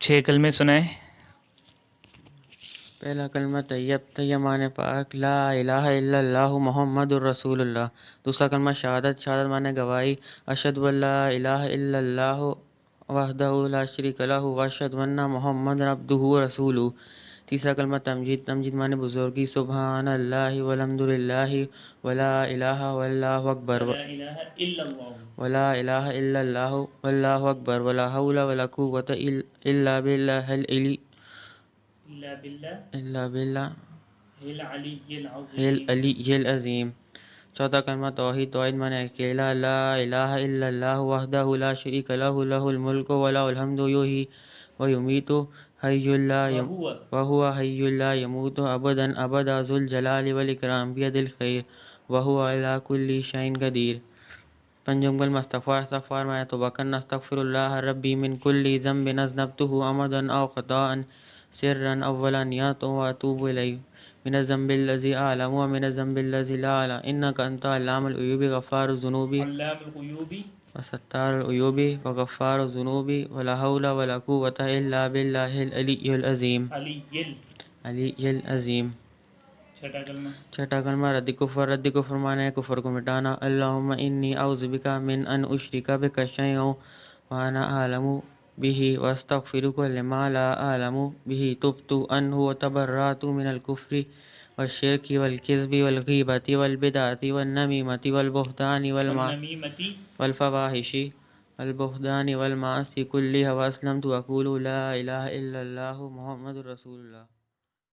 6 کلمے سنائے۔ پہلا کلمہ طیب پاک لا الہ الا اللہ محمد الرسول اللہ۔ دوسرا کلمہ شہادت معنی گواہی، اشہد ان لا الہ الا اللہ وحدہ لا شریک لہ واشہد ان محمد عبدہ ورسولہ۔ تیسرا کلمہ تمجید معنی بزرگی، سبحان اللہ والحمد للہ ولا الہ واللہ اکبر ولا الہ الا اللہ واللہ اکبر ولا حول ولا قوۃ الا باللہ العلی العظیم۔ چوتھا کلمہ توحید معنی اکیلا، لا الہ الا اللہ وحدہ لا شریک لہ لہ الملک ولہ الحمد یحیی ویمیت وہو حی لا یموت ابدا ذو الجلال والاکرام بیدہ الخیر وہو علی کل شیء قدیر۔ پنجم کلمہ استغفار معنی توبہ کرنا، استغفر اللہ ربی من کل ذنب اذنبتہ عمدا او خطأ سرا او علانیہ واتوب الیہ من الذنب الذی اعلم ومن الذنب الذی لا اعلم انک انت علام الغیوب غفار الذنوب وستار العیوب وغفار الذنوب ولا حول ولا قوۃ الا باللہ العلی العظیم علی العظیم۔ چھٹا کلمہ رد کفر معنی کفر کو مٹانا، اللہم انی اعوذ بک من ان اشرک بک شیئا وانا اعلم بہ واستغفرک لما لا اعلم بہ تبت عنہ وتبرأت من الکفر والشرک والکذب والغیبۃ والبدعۃ والنمیمۃ والفواحش والبہتان والمعاصی کلها واسلمت واقول لا الہ الا اللہ محمد رسول اللہ۔